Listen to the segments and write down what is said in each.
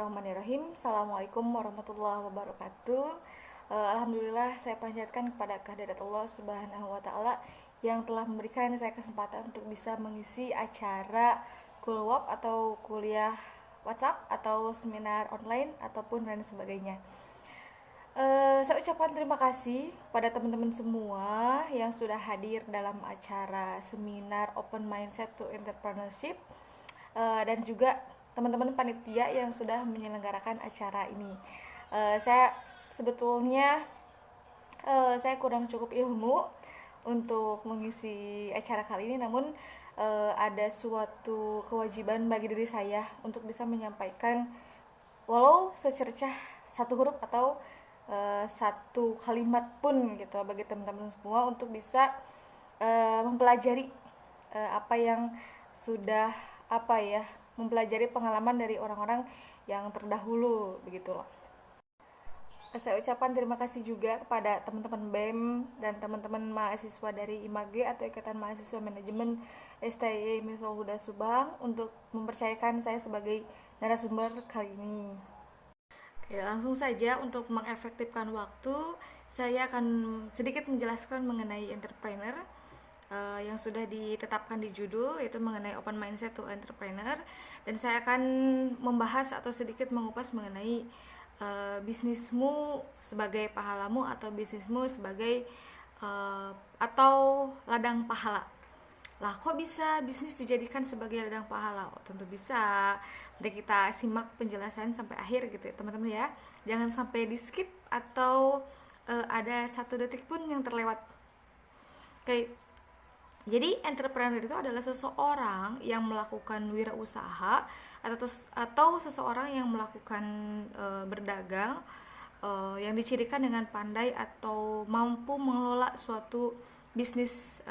Bismillahirrahmanirrahim. Assalamualaikum warahmatullahi wabarakatuh. Alhamdulillah saya panjatkan kepada kehadirat Allah Subhanahu wa taala yang telah memberikan saya kesempatan untuk bisa mengisi acara Kulwap atau kuliah WhatsApp atau seminar online ataupun lain sebagainya. Saya ucapkan terima kasih kepada teman-teman semua yang sudah hadir dalam acara seminar Open Mindset to Entrepreneurship, dan juga teman-teman panitia yang sudah menyelenggarakan acara ini. Saya sebetulnya saya kurang cukup ilmu untuk mengisi acara kali ini, namun ada suatu kewajiban bagi diri saya untuk bisa menyampaikan walau secercah satu huruf atau satu kalimat pun gitu bagi teman-teman semua untuk bisa mempelajari apa yang sudah mempelajari pengalaman dari orang-orang yang terdahulu begitu loh. Saya ucapkan terima kasih juga kepada teman-teman BEM dan teman-teman mahasiswa dari IMAGE atau Ikatan Mahasiswa Manajemen STY Miftahul Huda Subang untuk mempercayakan saya sebagai narasumber kali ini. Oke, langsung saja untuk mengefektifkan waktu, saya akan sedikit menjelaskan mengenai entrepreneur yang sudah ditetapkan di judul, yaitu mengenai Open Mindset to Entrepreneur, dan saya akan membahas atau sedikit mengupas mengenai bisnismu sebagai pahalamu atau bisnismu sebagai atau ladang pahala. Lah, kok bisa bisnis dijadikan sebagai ladang pahala? Oh, tentu bisa. Mari kita simak penjelasan sampai akhir gitu ya teman-teman ya. Jangan sampai di skip atau ada 1 detik pun yang terlewat. Oke. Jadi entrepreneur itu adalah seseorang yang melakukan wirausaha atau seseorang yang melakukan berdagang yang dicirikan dengan pandai atau mampu mengelola suatu bisnis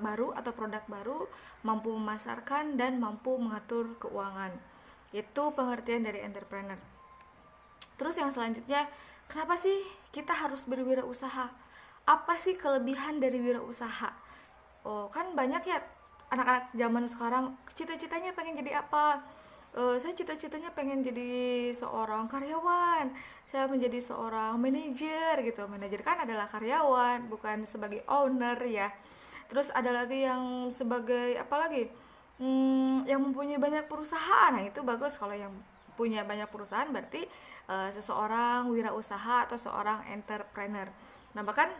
baru atau produk baru, mampu memasarkan dan mampu mengatur keuangan. Itu pengertian dari entrepreneur. Terus yang selanjutnya, kenapa sih kita harus berwirausaha? Apa sih kelebihan dari wirausaha? Oh, kan banyak ya anak-anak zaman sekarang cita-citanya pengen jadi apa? Saya cita-citanya pengen jadi seorang karyawan. Saya menjadi seorang manajer gitu. Manajer kan adalah karyawan, bukan sebagai owner ya. Terus ada lagi yang sebagai apa lagi? Yang mempunyai banyak perusahaan. Nah, itu bagus kalau yang punya banyak perusahaan berarti seseorang wirausaha atau seorang entrepreneur. Nah, bahkan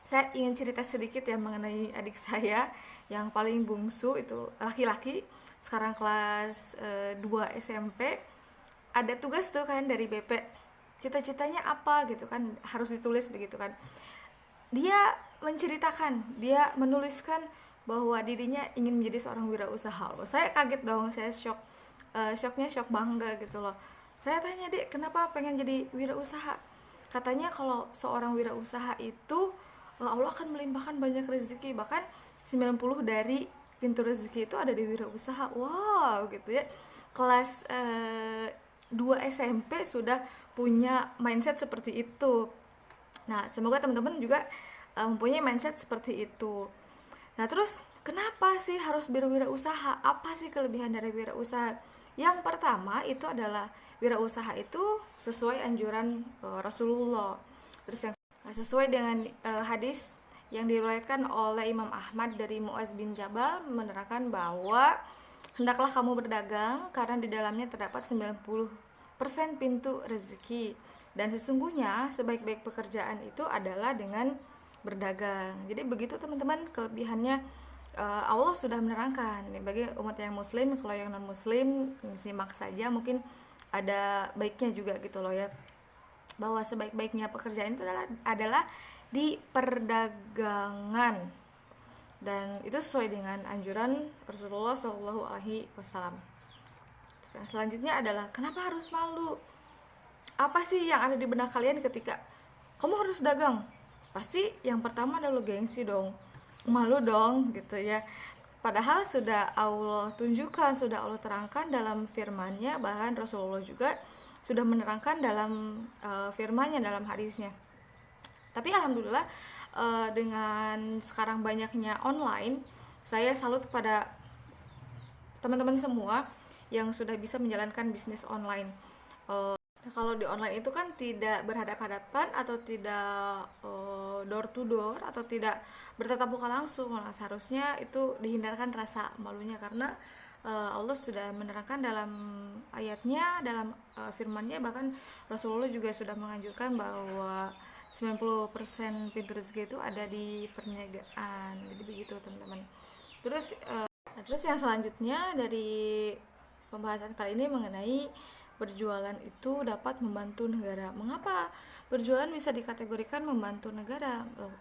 saya ingin cerita sedikit ya mengenai adik saya yang paling bungsu, itu laki-laki, sekarang kelas 2 SMP. Ada tugas tuh kan dari BP, cita-citanya apa gitu kan, harus ditulis begitu kan. Dia menceritakan, dia menuliskan bahwa dirinya ingin menjadi seorang wirausaha. Loh, saya kaget dong, saya shocknya shock bangga gitu loh. Saya tanya, "Dek, kenapa pengen jadi wirausaha?" Katanya kalau seorang wirausaha itu Allah akan melimpahkan banyak rezeki, bahkan 90 dari pintu rezeki itu ada di wirausaha. Wow gitu ya. Kelas 2 SMP sudah punya mindset seperti itu. Nah, semoga teman-teman juga mempunyai mindset seperti itu. Nah, terus kenapa sih harus berwirausaha? Apa sih kelebihan dari wirausaha? Yang pertama itu adalah wirausaha itu sesuai anjuran Rasulullah. Terus yang sesuai dengan hadis yang diriwayatkan oleh Imam Ahmad dari Muaz bin Jabal menerangkan bahwa hendaklah kamu berdagang karena di dalamnya terdapat 90% pintu rezeki, dan sesungguhnya sebaik-baik pekerjaan itu adalah dengan berdagang. Jadi begitu teman-teman kelebihannya. Allah sudah menerangkan bagi umat yang muslim. Kalau yang non muslim simak saja, mungkin ada baiknya juga gitu loh ya, bahwa sebaik-baiknya pekerjaan itu adalah di perdagangan, dan itu sesuai dengan anjuran Rasulullah Shallallahu Alaihi Wasallam. Selanjutnya adalah kenapa harus malu? Apa sih yang ada di benak kalian ketika kamu harus dagang? Pasti yang pertama adalah gengsi dong, malu dong gitu ya. Padahal sudah Allah tunjukkan, sudah Allah terangkan dalam firman-Nya, bahkan Rasulullah juga sudah menerangkan dalam firman-Nya, dalam hadisnya. Tapi alhamdulillah dengan sekarang banyaknya online, saya salut pada teman-teman semua yang sudah bisa menjalankan bisnis online. Nah, kalau di online itu kan tidak berhadap-hadapan atau tidak door to door atau tidak bertatap muka langsung. Nah, seharusnya itu dihindarkan rasa malunya karena Allah sudah menerangkan dalam ayatnya, dalam firman-Nya, bahkan Rasulullah juga sudah menganjurkan bahwa 90% pintu rezeki itu ada di perniagaan. Jadi begitu, teman-teman. Terus yang selanjutnya dari pembahasan kali ini mengenai berjualan itu dapat membantu negara. Mengapa berjualan bisa dikategorikan membantu negara? Loh,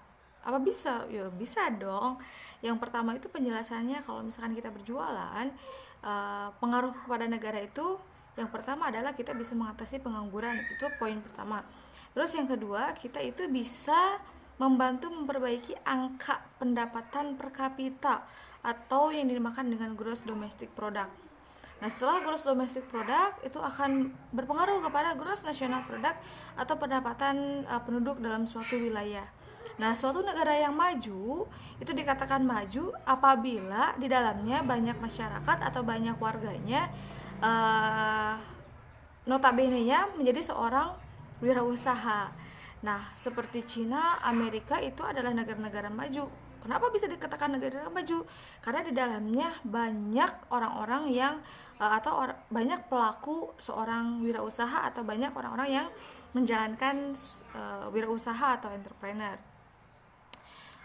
apa bisa? Ya bisa dong. Yang pertama itu penjelasannya, kalau misalkan kita berjualan, pengaruh kepada negara itu yang pertama adalah kita bisa mengatasi pengangguran. Itu poin pertama. Terus yang kedua, kita itu bisa membantu memperbaiki angka pendapatan per kapita atau yang dinamakan dengan gross domestic product. Nah, setelah gross domestic product itu akan berpengaruh kepada gross national product atau pendapatan penduduk dalam suatu wilayah. Nah, suatu negara yang maju itu dikatakan maju apabila di dalamnya banyak masyarakat atau banyak warganya notabene-nya menjadi seorang wirausaha. Nah, seperti Cina, Amerika itu adalah negara-negara maju. Kenapa bisa dikatakan negara maju? Karena di dalamnya banyak orang-orang yang banyak pelaku seorang wirausaha atau banyak orang-orang yang menjalankan wirausaha atau entrepreneur.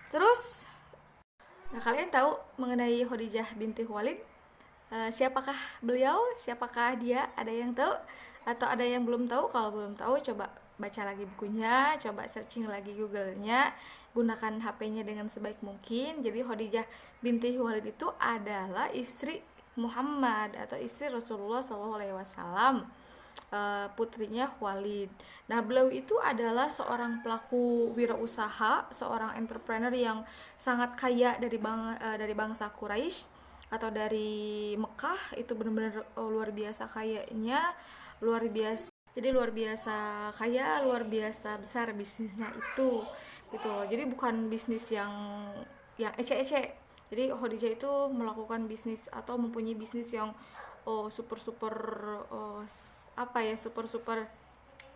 Terus, nah kalian tahu mengenai Khadijah binti Khuwailid? Siapakah beliau? Siapakah dia? Ada yang tahu atau ada yang belum tahu? Kalau belum tahu, coba baca lagi bukunya, coba searching lagi Google-nya, gunakan HP-nya dengan sebaik mungkin. Jadi Khadijah binti Khuwailid itu adalah istri Muhammad atau istri Rasulullah SAW, putrinya Khuwailid. Nah, beliau itu adalah seorang pelaku wirausaha, seorang entrepreneur yang sangat kaya dari bangsa Quraisy atau dari Mekah. Itu benar-benar luar biasa kayanya, luar biasa. Jadi luar biasa kaya, luar biasa besar bisnisnya itu, gitu loh. Jadi bukan bisnis yang ece-ece. Jadi Khadijah itu melakukan bisnis atau mempunyai bisnis yang super super super super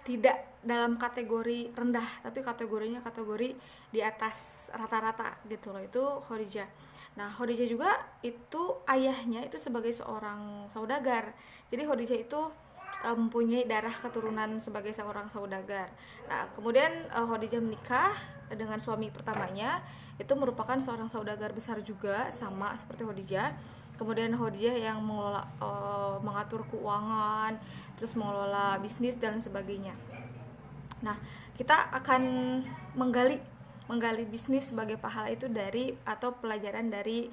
tidak dalam kategori rendah, tapi kategorinya kategori di atas rata-rata gitu loh. Itu Khadijah. Nah, Khadijah juga itu ayahnya itu sebagai seorang saudagar. Jadi Khadijah itu mempunyai darah keturunan sebagai seorang saudagar. Nah, kemudian Khadijah menikah dengan suami pertamanya, itu merupakan seorang saudagar besar juga, sama seperti Khadijah. Kemudian Khadijah yang mengelola, mengatur keuangan, terus mengelola bisnis dan sebagainya. Nah, kita akan menggali bisnis sebagai pahala itu dari atau pelajaran dari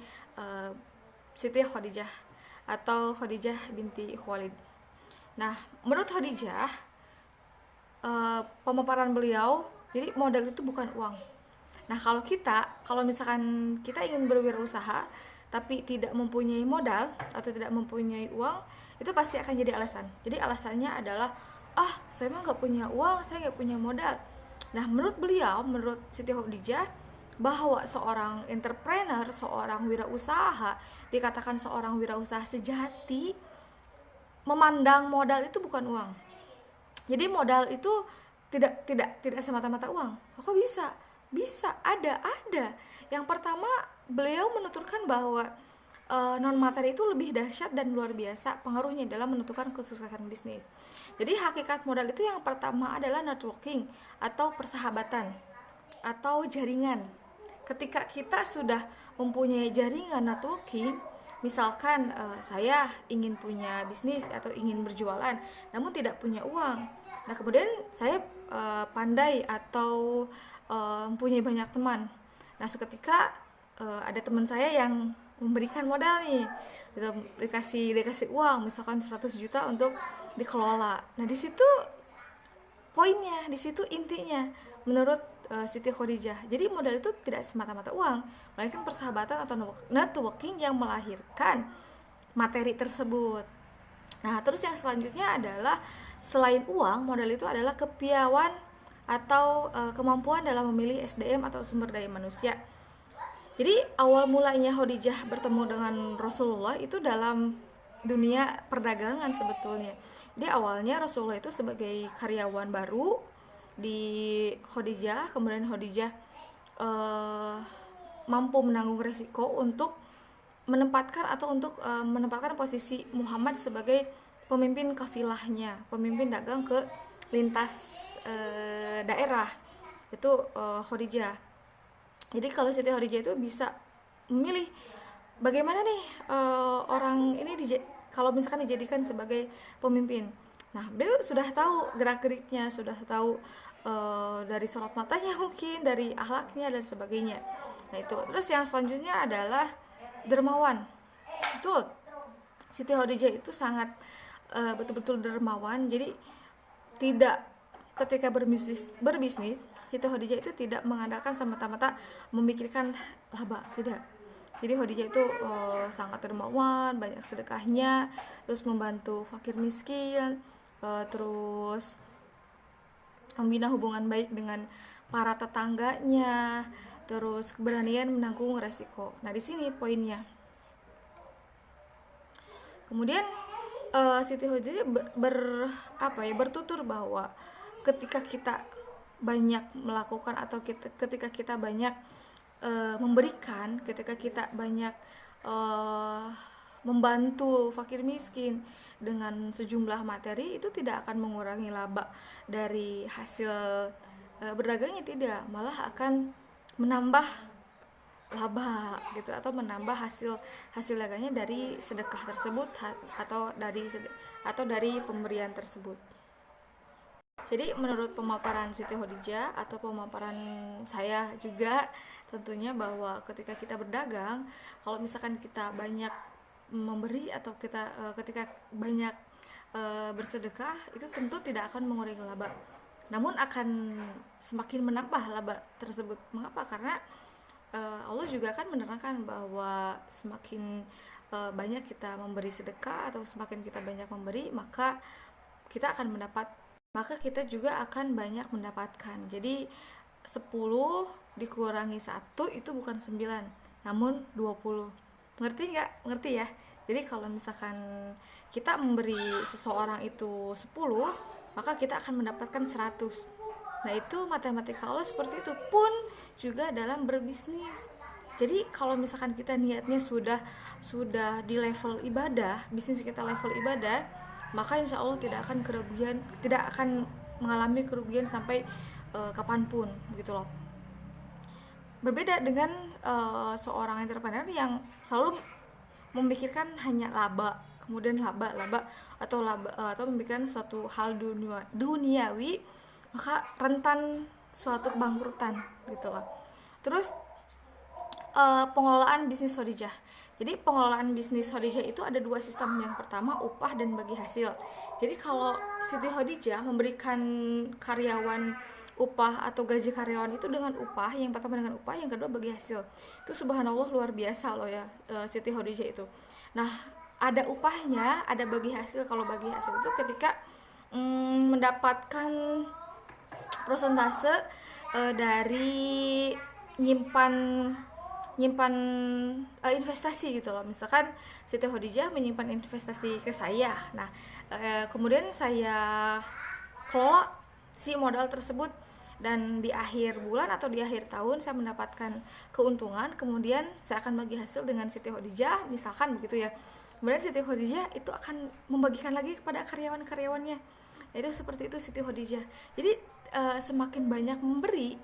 Siti Khadijah atau Khadijah binti Khuwailid. Nah, menurut Khadijah, pemaparan beliau, jadi modal itu bukan uang. Nah, kalau misalkan kita ingin berwirausaha tapi tidak mempunyai modal atau tidak mempunyai uang, itu pasti akan jadi alasan. Jadi alasannya adalah, saya mah nggak punya uang, saya nggak punya modal. Nah, menurut beliau, menurut Siti Khadijah, bahwa seorang entrepreneur, seorang wirausaha, dikatakan seorang wirausaha sejati, memandang modal itu bukan uang. Jadi modal itu tidak semata-mata uang. Kok bisa? Bisa, ada. Yang pertama, beliau menuturkan bahwa non materi itu lebih dahsyat dan luar biasa pengaruhnya dalam menentukan kesuksesan bisnis. Jadi hakikat modal itu yang pertama adalah networking atau persahabatan atau jaringan. Ketika kita sudah mempunyai jaringan networking, misalkan saya ingin punya bisnis atau ingin berjualan namun tidak punya uang. Nah, kemudian saya pandai atau mempunyai banyak teman. Nah, seketika ada teman saya yang memberikan modal nih, dikasih uang misalkan 100 juta untuk dikelola. Nah, di situ poinnya, di situ intinya menurut Siti Khadijah. Jadi modal itu tidak semata-mata uang, melainkan persahabatan atau networking yang melahirkan materi tersebut. Nah, terus yang selanjutnya adalah selain uang, modal itu adalah kepiawaian atau kemampuan dalam memilih SDM atau sumber daya manusia. Jadi awal mulanya Khadijah bertemu dengan Rasulullah itu dalam dunia perdagangan sebetulnya. Jadi awalnya Rasulullah itu sebagai karyawan baru di Khadijah, kemudian Khadijah eh, mampu menanggung resiko untuk menempatkan posisi Muhammad sebagai pemimpin kafilahnya, pemimpin dagang ke lintas daerah itu Khadijah. Jadi kalau Siti Khadijah itu bisa memilih bagaimana nih orang ini kalau misalkan dijadikan sebagai pemimpin. Nah, beliau sudah tahu gerak-geriknya, sudah tahu dari sorot matanya mungkin, dari akhlaknya dan sebagainya. Nah, itu. Terus yang selanjutnya adalah dermawan. Betul. Siti Khadijah itu sangat betul-betul dermawan. Jadi tidak ketika berbisnis Siti Khadijah itu tidak mengandalkan semata-mata memikirkan laba, tidak. Jadi Khadijah itu sangat dermawan, banyak sedekahnya, terus membantu fakir miskin, terus membina hubungan baik dengan para tetangganya, terus keberanian menanggung resiko. Nah, di sini poinnya. Kemudian Siti Khadijah bertutur bahwa ketika kita banyak melakukan atau ketika kita banyak memberikan, ketika kita banyak membantu fakir miskin dengan sejumlah materi, itu tidak akan mengurangi laba dari hasil berdagangnya, tidak, malah akan menambah laba gitu, atau menambah hasil dagangnya dari sedekah tersebut atau dari pemberian tersebut. Jadi menurut pemaparan Siti Khadijah atau pemaparan saya juga tentunya bahwa ketika kita berdagang, kalau misalkan kita banyak memberi atau ketika banyak bersedekah, itu tentu tidak akan mengurangi laba, namun akan semakin menambah laba tersebut. Mengapa? Karena Allah juga kan menerangkan bahwa semakin banyak kita memberi sedekah atau semakin kita banyak memberi, maka kita juga akan banyak mendapatkan. Jadi 10 dikurangi 1 itu bukan 9, namun 20. Ngerti nggak? Ngerti ya? Jadi kalau misalkan kita memberi seseorang itu 10, maka kita akan mendapatkan 100. Nah, itu matematika Allah seperti itu pun juga dalam berbisnis. Jadi kalau misalkan kita niatnya sudah di level ibadah, bisnis kita level ibadah, maka insya Allah tidak akan mengalami kerugian sampai kapanpun, gitu loh. Berbeda dengan seorang entrepreneur yang selalu memikirkan hanya laba, kemudian laba atau memikirkan suatu hal duniawi, maka rentan suatu kebangkrutan, gitu loh. Terus pengelolaan bisnis Khadijah. Jadi pengelolaan bisnis Khadijah itu ada 2 sistem. Yang pertama upah dan bagi hasil. Jadi kalau Siti Khadijah memberikan karyawan upah atau gaji karyawan itu dengan upah, yang pertama dengan upah, yang kedua bagi hasil. Itu subhanallah luar biasa loh ya, Siti Khadijah itu. Nah, ada upahnya, ada bagi hasil. Kalau bagi hasil itu ketika mendapatkan prosentase dari nyimpan investasi, gitu loh. Misalkan Siti Khadijah menyimpan investasi ke saya. Nah, kemudian saya kelola si modal tersebut, dan di akhir bulan atau di akhir tahun saya mendapatkan keuntungan, kemudian saya akan bagi hasil dengan Siti Khadijah, misalkan begitu ya. Kemudian Siti Khadijah itu akan membagikan lagi kepada karyawan-karyawannya. Itu seperti itu Siti Khadijah. Jadi semakin banyak memberi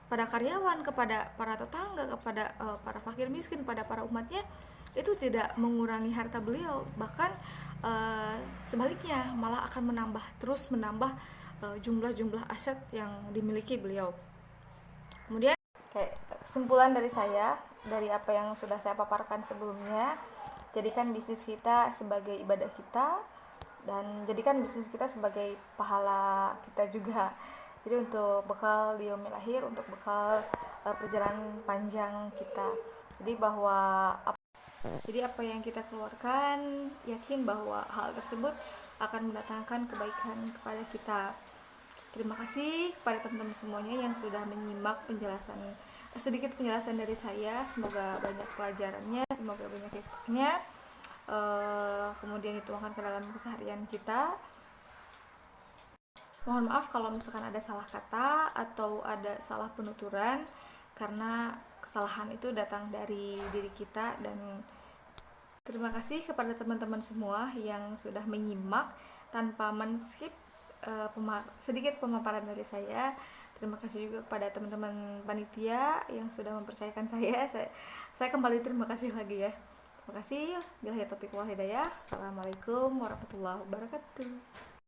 pada karyawan, kepada para tetangga, kepada para fakir miskin, kepada para umatnya, itu tidak mengurangi harta beliau, bahkan sebaliknya malah akan terus menambah jumlah aset yang dimiliki beliau. Kemudian kesimpulan dari saya, dari apa yang sudah saya paparkan sebelumnya, jadikan bisnis kita sebagai ibadah kita, dan jadikan bisnis kita sebagai pahala kita juga. Jadi untuk bekal di yaumil akhir, untuk bekal perjalanan panjang kita. Jadi apa yang kita keluarkan, yakin bahwa hal tersebut akan mendatangkan kebaikan kepada kita. Terima kasih kepada teman-teman semuanya yang sudah menyimak sedikit penjelasan dari saya. Semoga banyak pelajarannya, semoga banyak hikmahnya. kemudian dituangkan ke dalam keseharian kita. Mohon maaf kalau misalkan ada salah kata atau ada salah penuturan, karena kesalahan itu datang dari diri kita. Dan terima kasih kepada teman-teman semua yang sudah menyimak tanpa men-skip sedikit pemaparan dari saya. Terima kasih juga kepada teman-teman panitia yang sudah mempercayakan saya. Saya kembali terima kasih lagi ya. Terima kasih. Billahi taufiq wal hidayah. Assalamualaikum warahmatullahi wabarakatuh.